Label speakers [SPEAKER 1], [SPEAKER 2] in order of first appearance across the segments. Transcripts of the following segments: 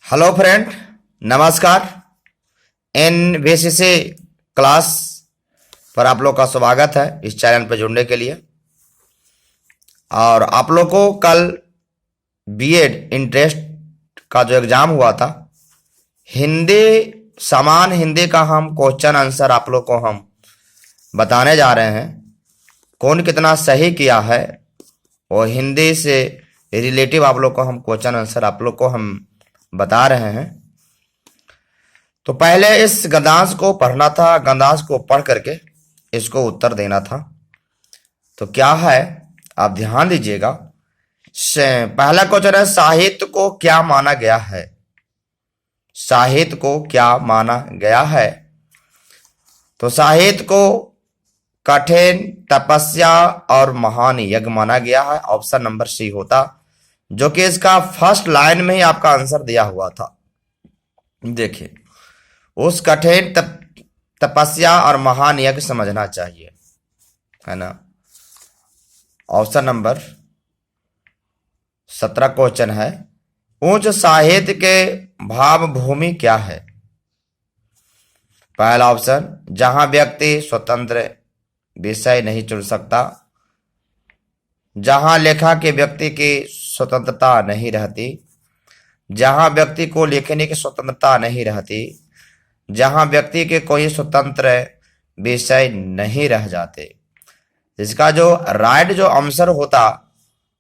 [SPEAKER 1] Hello friend, नमस्कार। NVCC class पर आप लोग का स्वागत है इस चैनल पर जुड़ने के लिए। और आप लोग को कल बीएड इंटरेस्ट का जो एग्जाम हुआ था, समान हिंदी का हम क्वेश्चन आंसर आप लोग को हम बताने जा रहे हैं। कौन कितना सही किया है और हिंदी से रिलेटिव आप लोग को हम क्वेश्चन आंसर आप लोग को हम बता रहे हैं। तो पहले इस गद्यांश को पढ़ना था, गद्यांश को पढ़ करके इसको उत्तर देना था। तो क्या है, आप ध्यान दीजिएगा। पहला क्वेश्चन है, साहित्य को क्या माना गया है? साहित्य को क्या माना गया है? तो साहित्य को कठिन, तपस्या और महान यज्ञ माना गया है। ऑप्शन नंबर सी होता, जो कि इसका फर्स्ट लाइन में ही आपका आंसर दिया हुआ था। देखिए, उस कठिन तपस्या और महान यज्ञ समझना चाहिए, है ना। ऑप्शन नंबर 17 क्वेश्चन है, उच्च साहित्य के भाव भूमि क्या है? पहला ऑप्शन, जहां व्यक्ति स्वतंत्र विषय नहीं चुन सकता, जहां लेखा के व्यक्ति की स्वतंत्रता नहीं रहती, जहां व्यक्ति को लिखने की स्वतंत्रता नहीं रहती, जहां व्यक्ति के कोई स्वतंत्र विषय नहीं रह जाते। इसका जो राइट जो आंसर होता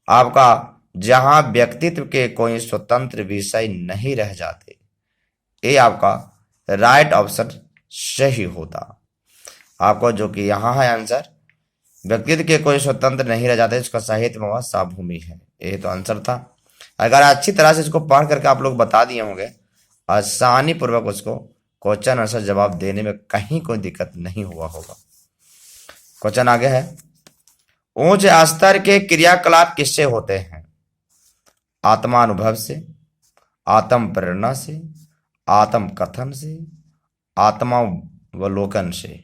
[SPEAKER 1] आपका, जहां व्यक्तित्व के कोई स्वतंत्र विषय नहीं रह जाते, ये आपका राइट ऑप्शन सही होता। आपको जो कि यहाँ है आंसर, व्यक्तित्व के कोई स्वतंत्र नहीं रह जाते, इसका साहित्य में साभूमि है। ये तो आंसर था। अगर अच्छी तरह से इसको पढ़ करके आप लोग बता दिए होंगे, आसानी पूर्वक उसको क्वेश्चन आंसर जवाब देने में कहीं कोई दिक्कत नहीं हुआ होगा। क्वेश्चन आगे है, उच्च स्तर के क्रियाकलाप किससे होते हैं? आत्मानुभव से, आत्म प्रेरणा से, आत्म कथन से, आत्मावलोकन से।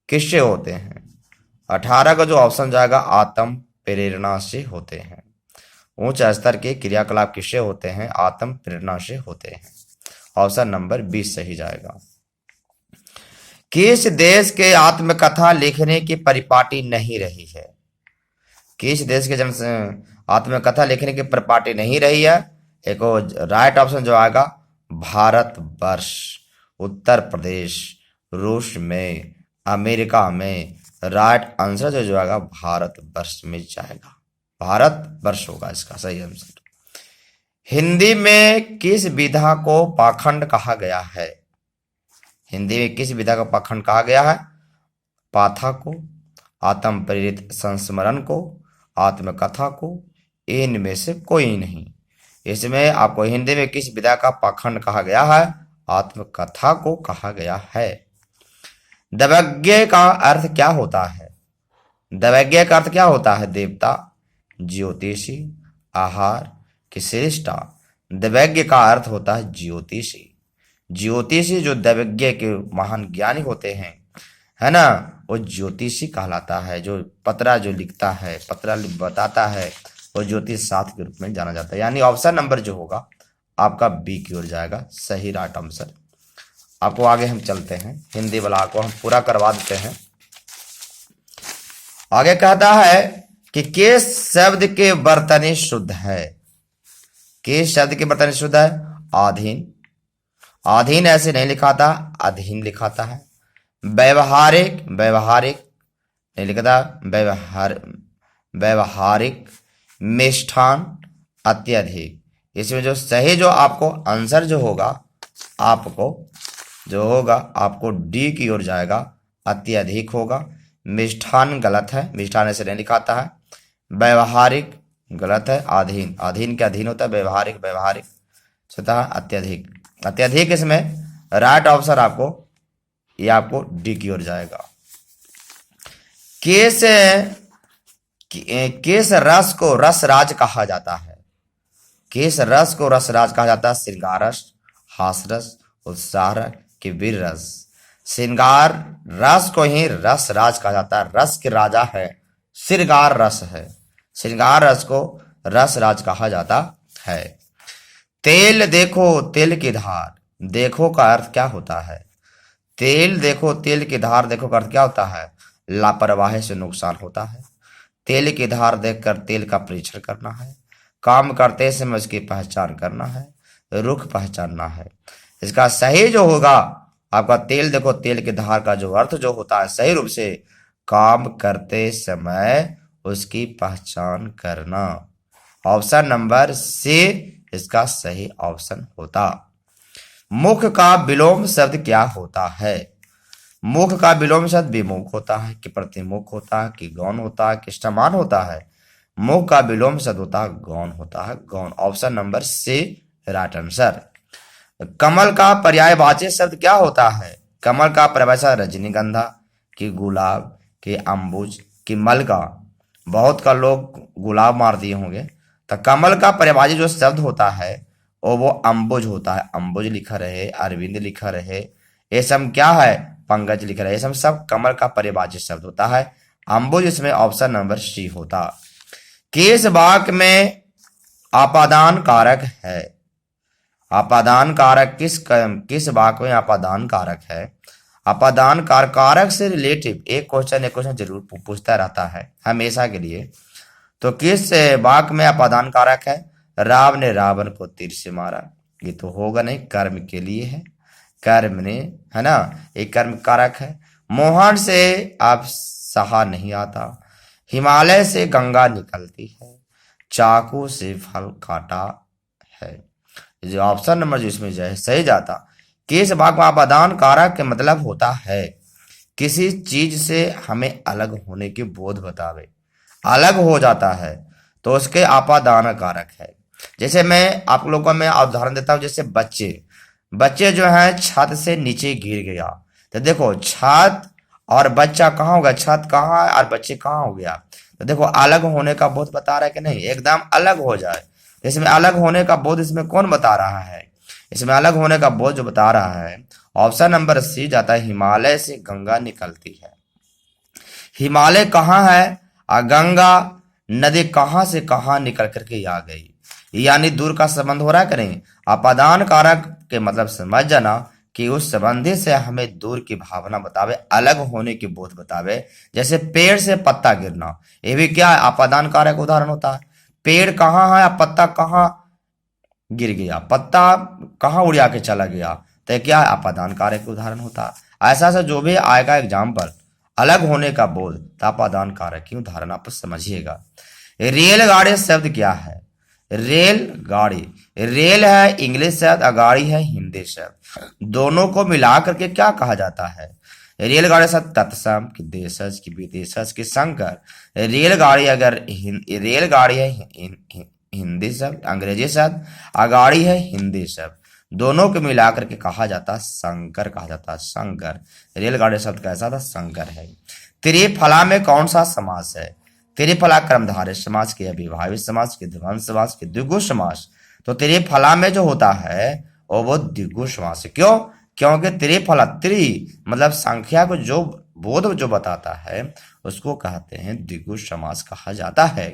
[SPEAKER 1] किससे होते हैं? 18 का जो ऑप्शन जाएगा, आत्म प्रेरणा से होते हैं। उच्च स्तर के क्रियाकलाप किससे होते हैं? आत्म प्रेरणा से होते हैं। ऑप्शन नंबर 20 सही जाएगा। किस देश के आत्मकथा लिखने की परिपाटी नहीं रही है? किस देश के आत्मकथा लिखने की परिपाटी नहीं रही है? एक राइट ऑप्शन जो आएगा, भारत वर्ष, उत्तर प्रदेश, रूस में, अमेरिका में। राइट आंसर जो आएगा भारत वर्ष में जाएगा, भारत वर्ष होगा इसका सही आंसर। हिंदी में किस विधा को पाखंड कहा गया है? हिंदी में किस विधा को पाखंड कहा गया है? पाथा को, आत्म प्रेरित संस्मरण को, आत्मकथा को, इनमें से कोई नहीं। इसमें आपको हिंदी में किस विधा का पाखंड कहा गया है? आत्मकथा को कहा गया है। दैवज्ञ का अर्थ क्या होता है? दैवज्ञ का अर्थ क्या होता है? देवता, ज्योतिषी, आहार की श्रेष्ठा। दैवज्ञ का अर्थ होता है ज्योतिषी। ज्योतिषी जो दैवज्ञ के महान ज्ञानी होते हैं, है ना, वो ज्योतिषी कहलाता है। जो पत्रा जो लिखता है, पत्रा बताता है, वो ज्योतिष शास्त्र के रूप में जाना जाता है। यानी ऑप्शन नंबर जो होगा आपका बी की ओर जाएगा, सही राइट आंसर। आपको आगे हम चलते हैं, हिंदी वाला को हम पूरा करवा देते हैं। आगे कहता है कि किस शब्द के बर्तनी शुद्ध है? किस शब्द के बर्तनी शुद्ध है? आधीन। आधीन ऐसे नहीं लिखा था, अधीन लिखा था है। व्यवहारिक, व्यवहारिक नहीं लिखा था, व्यवहारिक। मिष्ठान, अत्यधिक। इसमें जो सही जो आपको आंसर जो होगा, आपको डी की ओर जाएगा, अत्यधिक होगा। मिष्ठान गलत है, मिष्ठान ऐसे नहीं लिखाता है। व्यवहारिक गलत है, अधीन, अधीन के अधीन होता है। व्यवहारिक, व्यवहारिक स्वतः अत्यधिक, अत्यधिक। इसमें राइट ऑप्शन आपको डी की ओर जाएगा। किस रस को रसराज कहा जाता है? किस रस को रसराज कहा जाता है? श्रृंगार रस, हास रस, उत्साह रस कि वीर रस। श्रृंगार रस को ही रस राज कहा जाता है। रस के राजा है, श्रृंगार रस है। श्रृंगार रस को रस राज कहा जाता है। तेल देखो तेल की धार, देखो का अर्थ क्या होता है? तेल देखो तेल की धार, देखो का अर्थ क्या होता है? लापरवाही से नुकसान होता है। तेल की धार देखकर तेल का परीक्षण करना है। काम करते समय उसकी पहचान करना है। रुख पहचानना है। इसका सही जो होगा आपका तेल देखो तेल की धार का जो अर्थ जो होता है सही रूप से काम करते समय उसकी पहचान करना। ऑप्शन नंबर सी इसका सही ऑप्शन होता। मुख का विलोम शब्द क्या होता है? मुख का विलोम शब्द विमुख होता है कि प्रतिमुख होता है कि गौण होता है कि समान होता है? मुख का विलोम शब्द होता है गौण होता है, गौण। Option number C right answer. कमल का पर्यायवाची शब्द क्या होता है? कमल का पर्यायवाची रजनीगंधा कि गुलाब कि अम्बुज कि मलका? बहुत का लोग गुलाब मार दिए होंगे। तो कमल का पर्यायवाची जो शब्द होता है वो अम्बुज होता है। अम्बुज लिखा रहे, अरविंद लिखा रहे, ये सब क्या है? पंकज लिख रहे, ये सब कमल का पर्यायवाची शब्द होता है। अम्बुज इसमें ऑप्शन नंबर सी होता। किस वाक्य में आपादान कारक है? आपादान कारक किस वाक्य में आपादान कारक है? आपादान कारक से रिलेटिव एक क्वेश्चन जरूर पूछता रहता है हमेशा के लिए। तो किस वाक्य में आपादान कारक है? राम ने रावण को तीर से मारा, ये तो होगा नहीं, कर्म के लिए है। कर्म ने, है ना, एक कर्म कारक है। मोहन से अब सहा नहीं आता, हिमालय से गंगा निकलती है, चाकू से फल काटा है। जो ऑप्शन नंबर जो इसमें जो है सही जाता। किस वाक्य में आपादान कारक के मतलब होता है किसी चीज से हमें अलग होने की बोध बतावे, अलग हो जाता है तो उसके आपादान कारक है। जैसे मैं आप लोगों को मैं उदाहरण देता हूँ, जैसे बच्चे जो है छत से नीचे गिर गया, तो देखो छत और बच्चा कहाँ हो गया, छत कहाँ है और बच्चे कहाँ हो गया, तो देखो अलग होने का बोध बता रहा है कि नहीं, एकदम अलग हो जाए। इसमें अलग होने का बोध इसमें कौन बता रहा है? इसमें अलग होने का बोध जो बता रहा है ऑप्शन नंबर सी जाता है, हिमालय से गंगा निकलती है। हिमालय कहाँ है और गंगा नदी कहाँ से कहाँ निकल करके आ गई, यानी दूर का संबंध हो रहा है कि नहीं? आपादान कारक के मतलब समझ जाना कि उस संबंधी से हमें दूर की भावना बतावे, अलग होने की बोध बतावे। जैसे पेड़ से पत्ता गिरना, ये भी क्या है? आपादान कारक उदाहरण होता है। पेड़ कहाँ है, पत्ता कहाँ गिर गया, पत्ता कहाँ उड़ के चला गया, तो क्या है? आपादान कारक उदाहरण होता है। ऐसा सा जो भी आएगा एग्जाम्पल अलग होने का बोध, तो आपादान कारक की उदाहरण आप समझिएगा। रेलगाड़ी शब्द क्या है? रेलगाड़ी, रेल है इंग्लिश शब्द और गाड़ी है हिंदी शब्द, दोनों को मिला करके क्या कहा जाता है? रेलगाड़ी शब्द तत्सम कि देशज की विदेशज की संकर। रेलगाड़ी अगर रेलगाड़ी है हिंदी शब्द, अंग्रेजी शब्द, अगाड़ी है हिंदी शब्द, दोनों को मिलाकर के कहा जाता संकर, कहा जाता संकर। रेलगाड़ी शब्द कैसा था? संकर है। त्रिफला में कौन सा समास है? त्रिफला कर्मधारय समास के, अविभाजित समास के, द्वंद्व समास के, द्विगु समास। तो त्रिफला में जो होता है वो द्विगु समास है। क्यों? क्योंकि त्रिफला त्रि मतलब संख्या को जो बोध जो बताता है उसको कहते हैं द्विगु समास कहा जाता है।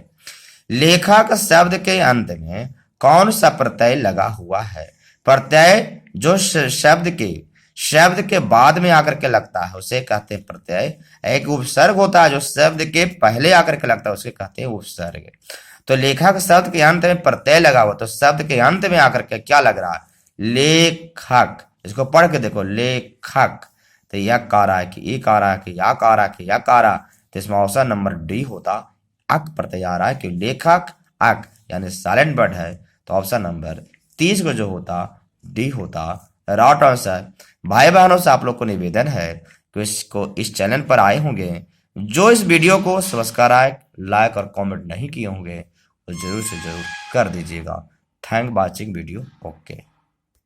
[SPEAKER 1] लेखक शब्द के अंत में कौन सा प्रत्यय लगा हुआ है? प्रत्यय जो शब्द के बाद में आकर के लगता है उसे कहते हैं प्रत्यय। एक उपसर्ग होता है जो शब्द के पहले आकर के लगता है उसे कहते हैं उपसर्ग। तो लेखक शब्द के अंत में प्रत्यय लगा हुआ, तो शब्द के अंत में आकर के क्या लग रहा है? लेखक। इसको पढ़ के देखो, लेखक, तो यह कह रहा है कि ये कह रहा है कि या कह रहा है कि या कह रहा, तो इसमें ऑप्शन नंबर डी होता। अक प्रत्यय आ रहा है कि लेखक अक यानी साइलेंट वर्ड है, तो ऑप्शन नंबर 30 को जो होता डी होता राइट आंसर। भाई बहनों से आप लोग को निवेदन है कि इसको इस चैनल पर आए होंगे, जो इस वीडियो को सब्सक्राइब लाइक और कमेंट नहीं किए होंगे तो जरूर से जरूर कर दीजिएगा। Thank watching video. ओके।